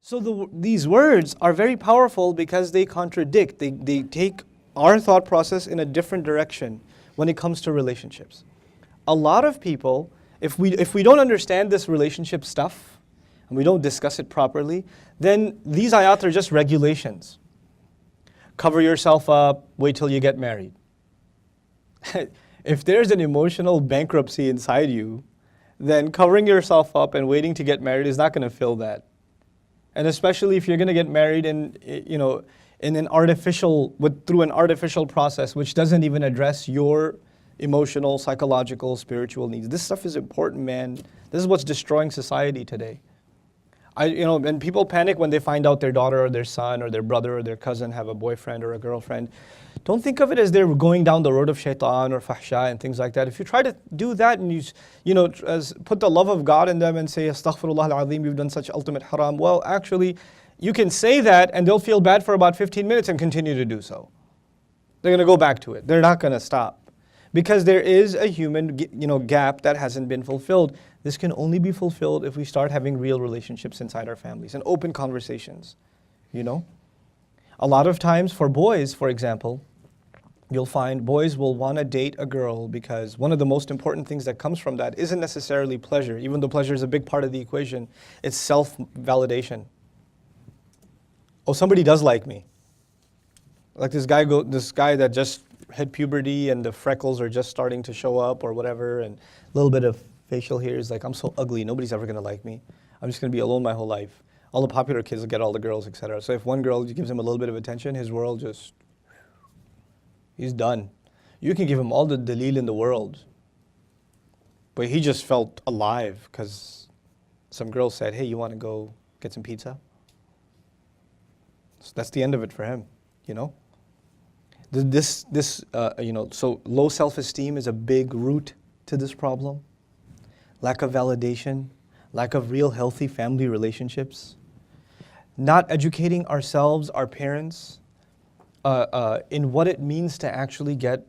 So these words are very powerful because they contradict. They take our thought process in a different direction when it comes to relationships. A lot of people, if we don't understand this relationship stuff and we don't discuss it properly, then these ayat are just regulations. Cover yourself up, wait till you get married. If there's an emotional bankruptcy inside you, then covering yourself up and waiting to get married is not going to fill that. And especially if you're going to get married through an artificial process which doesn't even address your emotional, psychological, spiritual needs. This stuff is important, man. This is what's destroying society today. And people panic when they find out their daughter or their son or their brother or their cousin have a boyfriend or a girlfriend. Don't think of it as they're going down the road of shaitan or fahsha and things like that. If you try to do that and put the love of God in them and say, Astaghfirullah al-Azim, you've done such ultimate haram. Well, actually, you can say that and they'll feel bad for about 15 minutes and continue to do so. They're going to go back to it. They're not going to stop. Because there is a human gap that hasn't been fulfilled. This can only be fulfilled if we start having real relationships inside our families and open conversations. A lot of times for boys, for example, you'll find boys will want to date a girl because one of the most important things that comes from that isn't necessarily pleasure, even though pleasure is a big part of the equation. It's self-validation. Oh, somebody does like me. Like this guy that just hit puberty and the freckles are just starting to show up or whatever, and a little bit of facial hair is like, I'm so ugly, nobody's ever going to like me. I'm just going to be alone my whole life. All the popular kids will get all the girls, etc. So if one girl gives him a little bit of attention, his world he's done. You can give him all the dalil in the world, but he just felt alive because some girl said, hey, you want to go get some pizza? So that's the end of it for him, So low self-esteem is a big root to this problem. Lack of validation, lack of real healthy family relationships, not educating ourselves, our parents, in what it means to actually get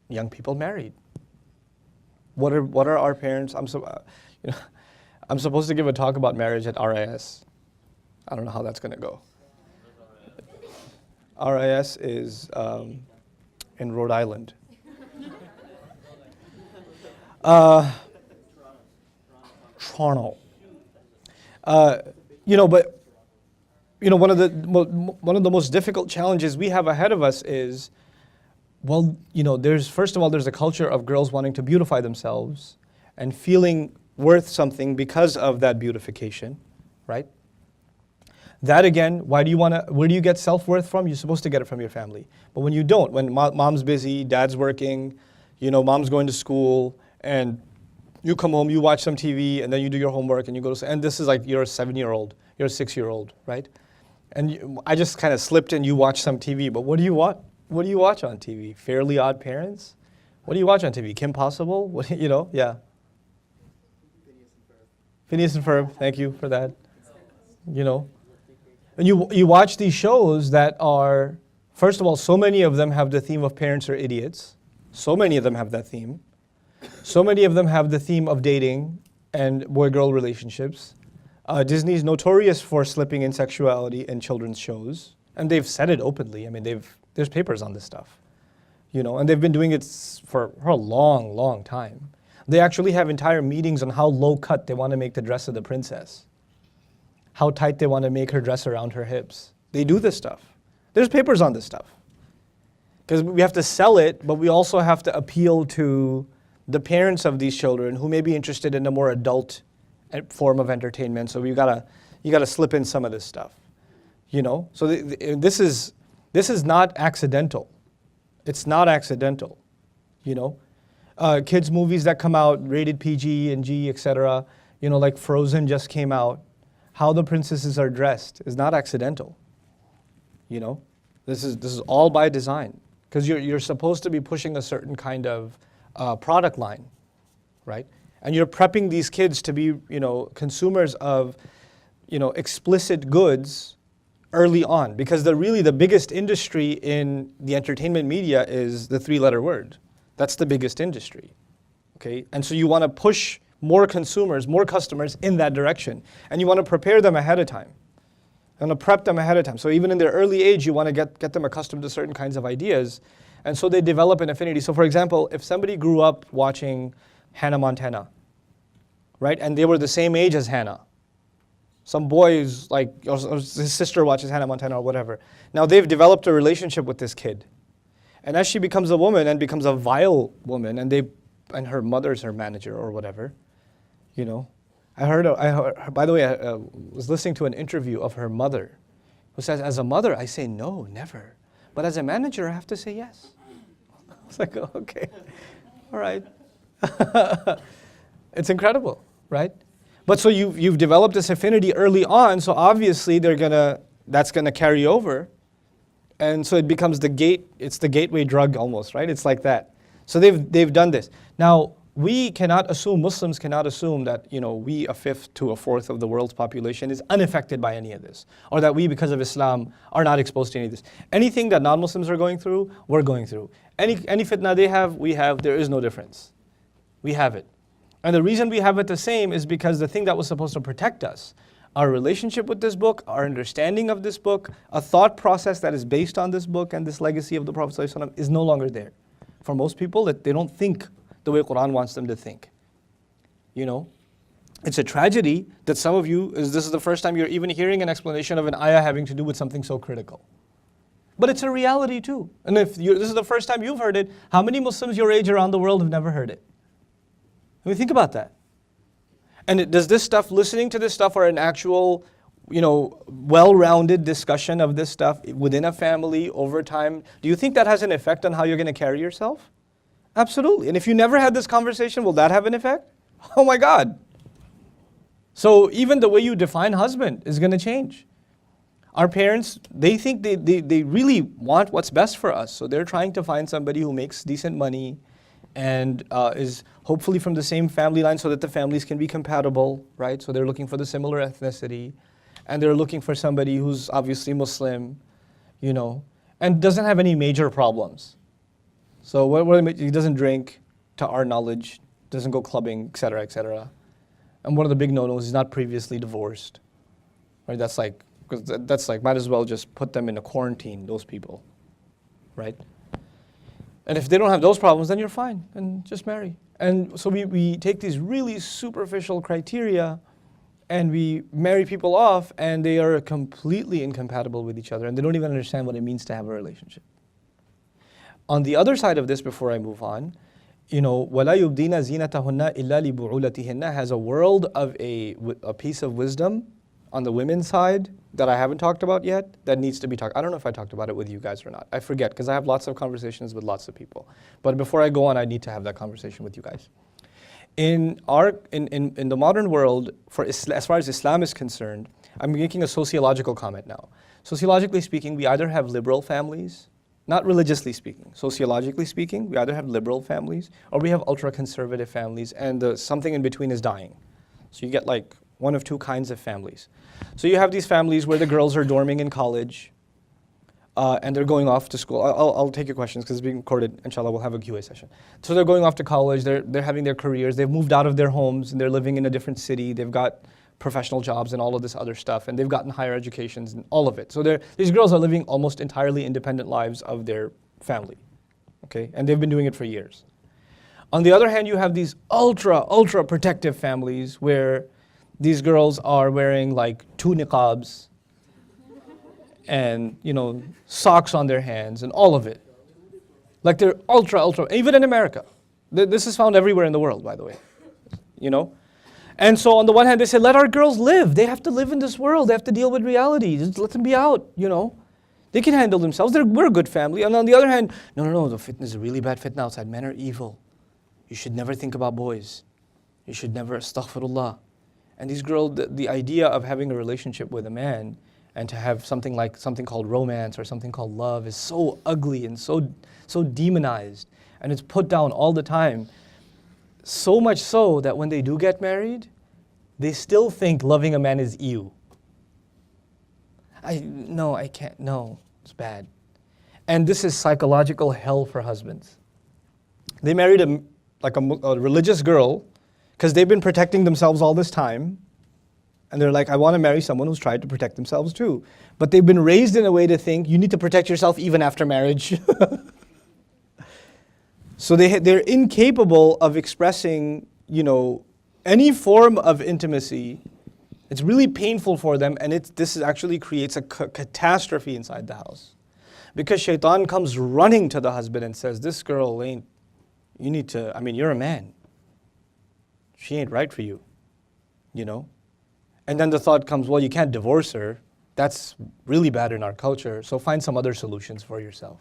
young people married. What are our parents? I'm supposed to give a talk about marriage at RIS. I don't know how that's going to go. RIS is in Rhode Island. Toronto. One of the most difficult challenges we have ahead of us is, there's a culture of girls wanting to beautify themselves and feeling worth something because of that beautification, right? That again, where do you get self-worth from? You're supposed to get it from your family. But when you don't, when mom's busy, dad's working, mom's going to school, and you come home, you watch some TV, and then you do your homework, and you go to, and this is like you're a 7-year-old, you're a 6-year-old, right? And I just kind of slipped in, you watch some TV, but what do you watch? What do you watch on TV? Fairly Odd Parents? What do you watch on TV? Kim Possible? Yeah. Phineas and Ferb, thank you for that. And you watch these shows that are, first of all, so many of them have the theme of parents are idiots. So many of them have that theme. So many of them have the theme of dating and boy-girl relationships. Disney's notorious for slipping in sexuality in children's shows. And they've said it openly. I mean, there's papers on this stuff. And they've been doing it for a long, long time. They actually have entire meetings on how low cut they want to make the dress of the princess. How tight they want to make her dress around her hips. They do this stuff. There's papers on this stuff. Because we have to sell it, but we also have to appeal to the parents of these children who may be interested in a more adult form of entertainment. So you gotta slip in some of this stuff. So this is not accidental. It's not accidental. Kids movies that come out rated PG and G, etc. Like Frozen just came out. How the princesses are dressed is not accidental. This is all by design, because you're supposed to be pushing a certain kind of product line, right? And you're prepping these kids to be consumers of explicit goods early on, because the biggest industry in the entertainment media is the 3-letter word. That's the biggest industry. Okay, and so you want to push more consumers, more customers in that direction. And you want to prepare them ahead of time. And to prep them ahead of time. So even in their early age, you want to get them accustomed to certain kinds of ideas. And so they develop an affinity. So for example, if somebody grew up watching Hannah Montana, right? And they were the same age as Hannah. Some boys, like, or his sister watches Hannah Montana or whatever. Now they've developed a relationship with this kid. And as she becomes a woman and becomes a vile woman, and her mother's her manager or whatever, you know. I heard, by the way, I was listening to an interview of her mother, who says, as a mother, I say no, never. But as a manager, I have to say yes. I was like, oh, okay, all right. It's incredible, right? But so you've developed this affinity early on, so obviously that's gonna carry over. And so it becomes it's the gateway drug almost, right? It's like that. So they've done this. Now, Muslims cannot assume that, we, a fifth to a fourth of the world's population, is unaffected by any of this. Or that we, because of Islam, are not exposed to any of this. Anything that non-Muslims are going through, we're going through. Any fitna they have, we have. There is no difference. We have it. And the reason we have it the same is because the thing that was supposed to protect us, our relationship with this book, our understanding of this book, a thought process that is based on this book and this legacy of the Prophet ﷺ is no longer there. For most people, that they don't think the way Quran wants them to think. It's a tragedy that some of you, this is the first time you're even hearing an explanation of an ayah having to do with something so critical. But it's a reality too. And if this is the first time you've heard it, how many Muslims your age around the world have never heard it? I mean, think about that. And does this stuff, listening to this stuff, or an actual, well-rounded discussion of this stuff within a family over time, do you think that has an effect on how you're going to carry yourself? Absolutely. And if you never had this conversation, will that have an effect? Oh my God. So even the way you define husband is going to change. Our parents, they think they really want what's best for us. So they're trying to find somebody who makes decent money and is hopefully from the same family line so that the families can be compatible, right? So they're looking for the similar ethnicity. And they're looking for somebody who's obviously Muslim, and doesn't have any major problems. So he doesn't drink, to our knowledge, doesn't go clubbing, et cetera, et cetera. And one of the big no-nos, he's not previously divorced. Right? That's like, might as well just put them in a quarantine, those people. Right? And if they don't have those problems, then you're fine, and just marry. And so we take these really superficial criteria and we marry people off, and they are completely incompatible with each other, and they don't even understand what it means to have a relationship. On the other side of this, before I move on, وَلَا يُبْدِينَ زِينَتَهُنَّ إِلَّا لِبُعُولَتِهِنَّ has a world of a piece of wisdom on the women's side that I haven't talked about yet that needs to be talked. I don't know if I talked about it with you guys or not. I forget, because I have lots of conversations with lots of people. But before I go on, I need to have that conversation with you guys. In the modern world, as far as Islam is concerned, I'm making a sociological comment now. Sociologically speaking, we either have liberal families, not religiously speaking, sociologically speaking, we either have liberal families or we have ultra-conservative families, and something in between is dying. So you get like one of two kinds of families. So you have these families where the girls are dorming in college, and they're going off to school. I'll take your questions because it's being recorded. Inshallah, we'll have a QA session. So they're going off to college, they're having their careers, they've moved out of their homes, and they're living in a different city, they've got professional jobs and all of this other stuff, and they've gotten higher educations and all of it. So these girls are living almost entirely independent lives of their family, okay? And they've been doing it for years. On the other hand, you have these ultra protective families where these girls are wearing like 2 niqabs and socks on their hands and all of it. Like they're ultra, even in America. This is found everywhere in the world, by the way. And so on the one hand, they say, let our girls live. They have to live in this world. They have to deal with reality. Just let them be out, They can handle themselves. We're a good family. And on the other hand, no, the fitna is a really bad fitna outside. Men are evil. You should never think about boys. You should never, astaghfirullah. And these girls, the idea of having a relationship with a man and to have something called romance or something called love is so ugly and so demonized. And it's put down all the time. So much so that when they do get married, they still think loving a man is ew. I can't, no, it's bad. And this is psychological hell for husbands. They married a religious girl because they've been protecting themselves all this time, And they're like, I want to marry someone who's tried to protect themselves too. But they've been raised in a way to think you need to protect yourself even after marriage. So they're incapable of expressing, any form of intimacy. It's really painful for them, and this actually creates a catastrophe inside the house. Because shaitan comes running to the husband and says, this girl you're a man. She ain't right for you, And then the thought comes, well, you can't divorce her. That's really bad in our culture, so find some other solutions for yourself.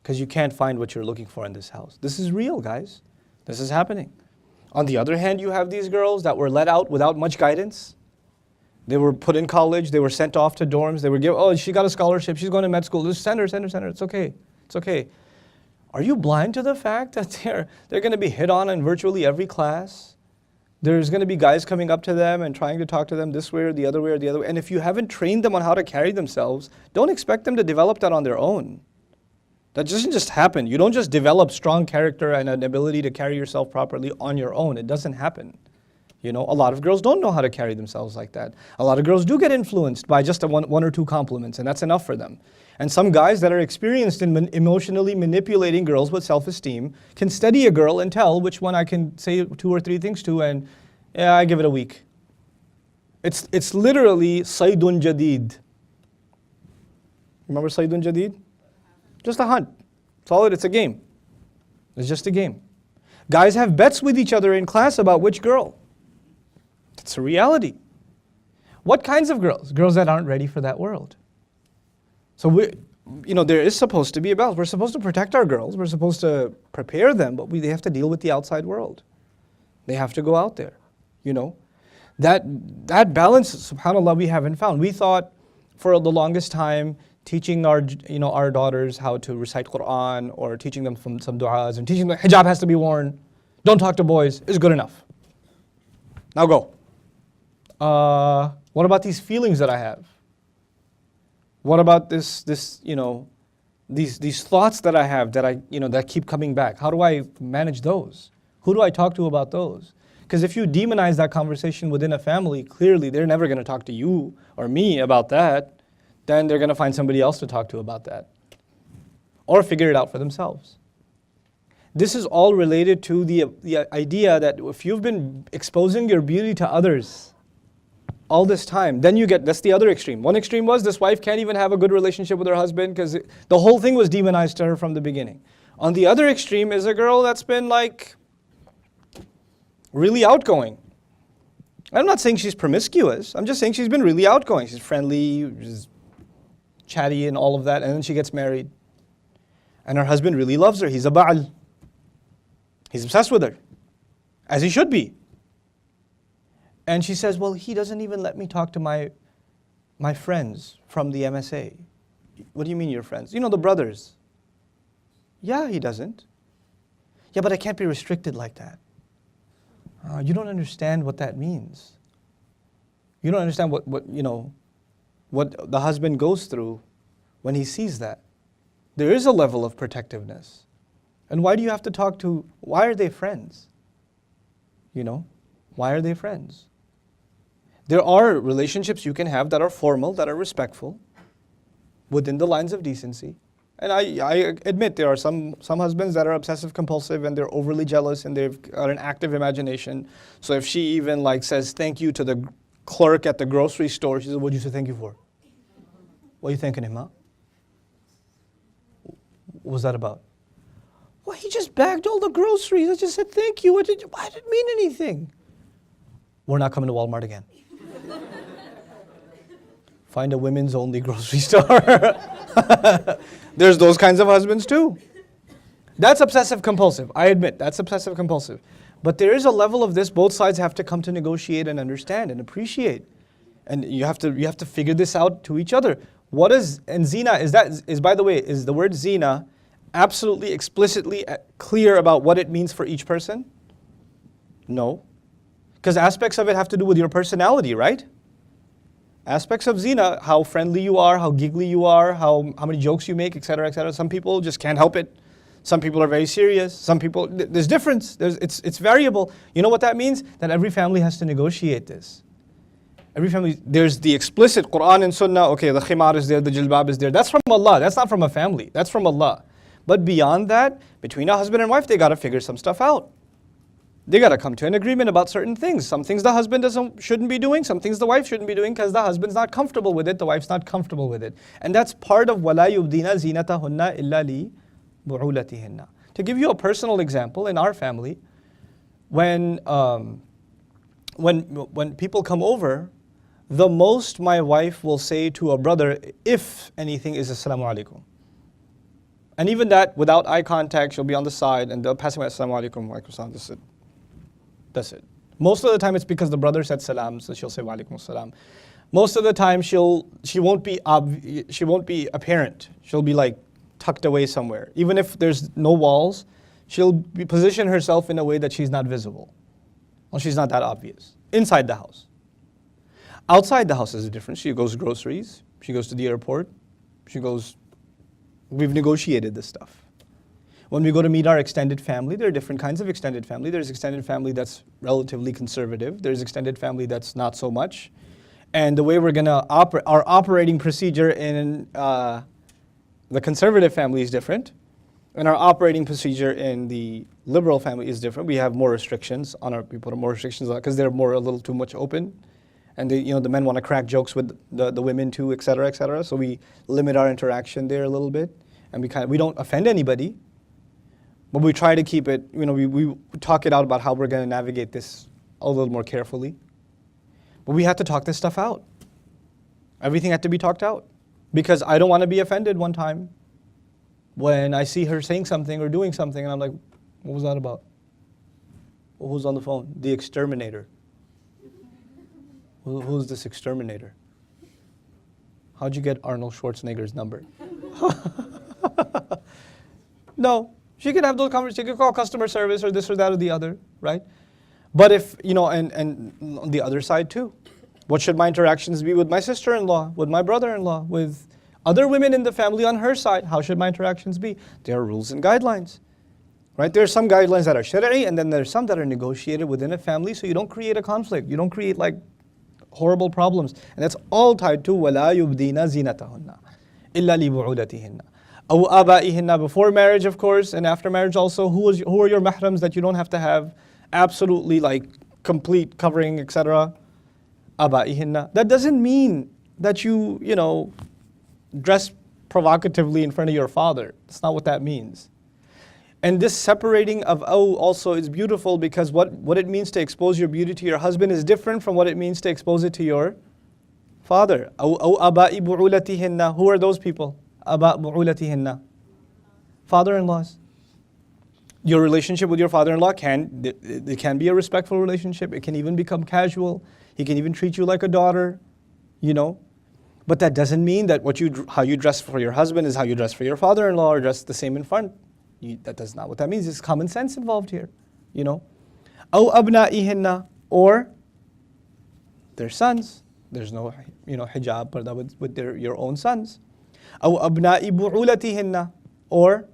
Because you can't find what you're looking for in this house. This is real, guys. This is happening. On the other hand, you have these girls that were let out without much guidance. They were put in college. They were sent off to dorms. They were given, she got a scholarship. She's going to med school. Just send her. It's okay. It's okay. Are you blind to the fact that they're going to be hit on in virtually every class? There's going to be guys coming up to them and trying to talk to them this way or the other way or the other way. And if you haven't trained them on how to carry themselves, don't expect them to develop that on their own. That doesn't just happen. You don't just develop strong character and an ability to carry yourself properly on your own. It doesn't happen. A lot of girls don't know how to carry themselves like that. A lot of girls do get influenced by just one or two compliments, and that's enough for them. And some guys that are experienced in emotionally manipulating girls with self-esteem can study a girl and tell which one I can say 2 or 3 things to, and I give it a week. It's literally Saydun Jadid. Remember Saydun Jadid? Just a hunt. It's a game. It's just a game. Guys have bets with each other in class about which girl. It's a reality. What kinds of girls? Girls that aren't ready for that world. So there is supposed to be a balance. We're supposed to protect our girls. We're supposed to prepare them, but they have to deal with the outside world. They have to go out there. That balance, subhanAllah, we haven't found. We thought for the longest time teaching our daughters how to recite Quran or teaching them some du'as and teaching them hijab has to be worn, don't talk to boys, is good enough. Now go. What about these feelings that I have? What about these thoughts that I have that keep coming back? How do I manage those? Who do I talk to about those? Because if you demonize that conversation within a family, clearly they're never going to talk to you or me about that. Then they're going to find somebody else to talk to about that. Or figure it out for themselves. This is all related to the idea that if you've been exposing your beauty to others all this time, then that's the other extreme. One extreme was this wife can't even have a good relationship with her husband because the whole thing was demonized to her from the beginning. On the other extreme is a girl that's been really outgoing. I'm not saying she's promiscuous. I'm just saying she's been really outgoing. She's friendly, she's chatty and all of that, and then she gets married. And her husband really loves her. He's a ba'al. He's obsessed with her, as he should be. And she says, well, he doesn't even let me talk to my friends from the MSA. What do you mean your friends? The brothers. Yeah, he doesn't. Yeah, but I can't be restricted like that. You don't understand what that means. You don't understand what the husband goes through when he sees that. There is a level of protectiveness. And why do you have to why are they friends? Why are they friends? There are relationships you can have that are formal, that are respectful, within the lines of decency. And I admit there are some husbands that are obsessive compulsive and they're overly jealous and they've got an active imagination. So if she even says thank you to the clerk at the grocery store, she says, what'd you say thank you for? What are you thanking him, huh? What was that about? Well, he just bagged all the groceries. I just said thank you. I didn't mean anything. We're not coming to Walmart again. Find a women's only grocery store. There's those kinds of husbands too. That's obsessive compulsive. I admit, that's obsessive compulsive. But there is a level of this both sides have to come to negotiate and understand and appreciate. And you have to figure this out to each other. Zina, is by the way, is the word zina absolutely explicitly clear about what it means for each person? No. Because aspects of it have to do with your personality, right? Aspects of zina, how friendly you are, how giggly you are, how many jokes you make, etc., etc. Some people just can't help it. Some people are very serious. Some people, there's difference. It's variable. You know what that means? That every family has to negotiate this. Every family, there's the explicit Quran and Sunnah, okay, the khimar is there, the jilbab is there. That's from Allah, that's not from a family, that's from Allah. But beyond that, between a husband and wife, they gotta figure some stuff out. They gotta come to an agreement about certain things. Some things the husband shouldn't be doing, some things the wife shouldn't be doing because the husband's not comfortable with it, the wife's not comfortable with it. And that's part of وَلَا يُبْدِينَ زِينَتَهُنَّ إِلَّا لِي بُعُولَتِهِنَّ. To give you a personal example, in our family, when people come over, the most my wife will say to a brother, if anything, is Assalamu alaikum. And even that, without eye contact, she'll be on the side and they'll pass me Assalamu alaikum, wa alaikum salam. That's it. Most of the time it's because the brother said salam, so she'll say wa alaikum salam. Most of the time she won't be apparent. She'll be like tucked away somewhere. Even if there's no walls, she'll position herself in a way that she's not visible. Well, she's not that obvious. Inside the house. Outside the house is different. She goes groceries. She goes to the airport. We've negotiated this stuff. When we go to meet our extended family, there are different kinds of extended family. There's extended family that's relatively conservative. There's extended family that's not so much. And the way we're gonna operate, our operating procedure in the conservative family is different. And our operating procedure in the liberal family is different. We have more restrictions on our people, more restrictions because they're a little too much open. And the men want to crack jokes with the women too, et cetera, et cetera. So we limit our interaction there a little bit. And we don't offend anybody, but we try to keep it, we talk it out about how we're going to navigate this a little more carefully. But we had to talk this stuff out. Everything had to be talked out. Because I don't want to be offended one time when I see her saying something or doing something and I'm like, what was that about? Well, who's on the phone? The exterminator. Who's this exterminator? How'd you get Arnold Schwarzenegger's number? No, she can have those conversations. She can call customer service or this or that or the other, right? But if, and on the other side too, what should my interactions be with my sister-in-law, with my brother-in-law, with other women in the family on her side? How should my interactions be? There are rules and guidelines, right? There are some guidelines that are shari'i, and then there's some that are negotiated within a family so you don't create a conflict. You don't create horrible problems. And that's all tied to وَلَا يُبْدِينَ زِينَتَهُنَّ إِلَّا لِبُعُولَتِهِنَّ أَوْ آبَائِهِنَّ. Before marriage, of course, and after marriage also, who are your mahrams that you don't have to have absolutely complete covering, etc. آبَائِهِنَّ. That doesn't mean that you dress provocatively in front of your father. That's not what that means. And this separating of also is beautiful because what it means to expose your beauty to your husband is different from what it means to expose it to your father. أَوْ آبَاءِ بُعُولَتِهِنَّ. Who are those people? آبَاء بُعُولَتِهِنَّ. Father-in-laws. Your relationship with your father-in-law it can be a respectful relationship. It can even become casual. He can even treat you like a daughter, But that doesn't mean that how you dress for your husband is how you dress for your father-in-law or dress the same in front. That's not what that means. There's common sense involved here, أَوْ أَبْنَائِهِنَّ. Or their sons. There's no, hijab, parda with your own sons. أَوْ أَبْنَاءِ بُعُولَتِهِنَّ. Or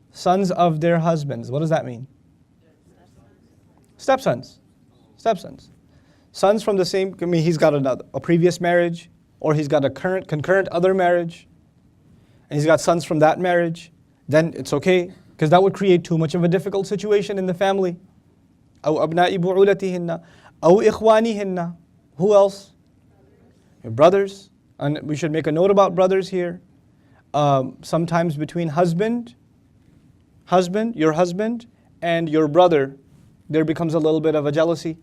sons of their husbands. What does that mean? Stepsons. Stepsons. Sons from the same, he's got a previous marriage, or he's got a concurrent other marriage, and he's got sons from that marriage. Then it's okay, because that would create too much of a difficult situation in the family. أَوْ أَبْنَاءِ بُعُولَتِهِنَّ أَوْ إِخْوَانِهِنَّ. Who else? Your brothers. And we should make a note about brothers here. Sometimes between your husband, and your brother, there becomes a little bit of a jealousy.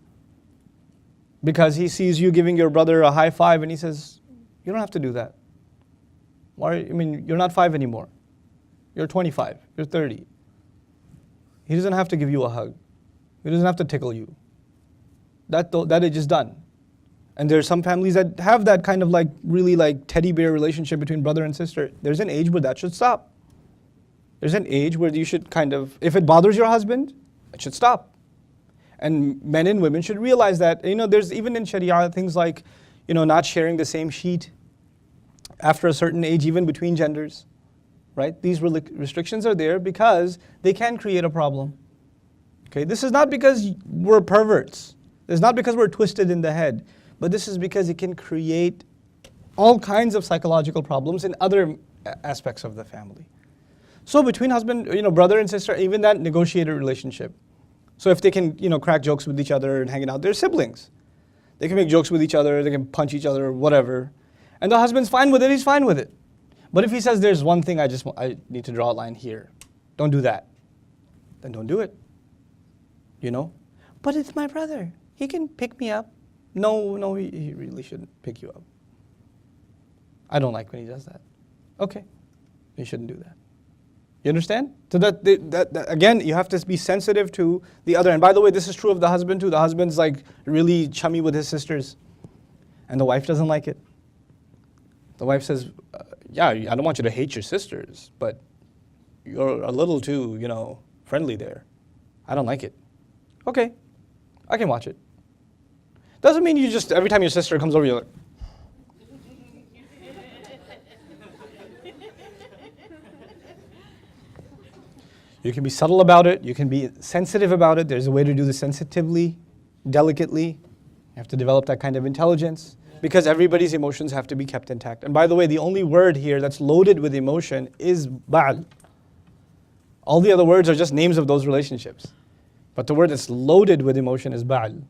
Because he sees you giving your brother a high five and he says, you don't have to do that. You're not 5 anymore. You're 25, you're 30. He doesn't have to give you a hug. He doesn't have to tickle you. That is just done. And there are some families that have that kind of really teddy bear relationship between brother and sister. There's an age where that should stop. There's an age where you should if it bothers your husband, it should stop. And men and women should realize that, there's even in Sharia things like, not sharing the same sheet after a certain age, even between genders. Right? These restrictions are there because they can create a problem. Okay? This is not because we're perverts. It's not because we're twisted in the head. But this is because it can create all kinds of psychological problems in other aspects of the family. So between husband, brother and sister, even that negotiated relationship. So if they can, crack jokes with each other and hanging out, they're siblings. They can make jokes with each other, they can punch each other, whatever. And the husband's fine with it, he's fine with it. But if he says, there's one thing I need to draw a line here, don't do that, then don't do it. But it's my brother, he can pick me up. No, he really shouldn't pick you up. I don't like when he does that. Okay, he shouldn't do that. You understand? So that again, you have to be sensitive to the other. And by the way, this is true of the husband too. The husband's like really chummy with his sisters, and the wife doesn't like it. The wife says, yeah, I don't want you to hate your sisters, but you're a little too, friendly there. I don't like it. Okay, I can watch it. Doesn't mean you just, every time your sister comes over, you're like, you can be subtle about it. You can be sensitive about it. There's a way to do this sensitively, delicately. You have to develop that kind of intelligence because everybody's emotions have to be kept intact. And by the way, the only word here that's loaded with emotion is ba'al. All the other words are just names of those relationships. But the word that's loaded with emotion is ba'al.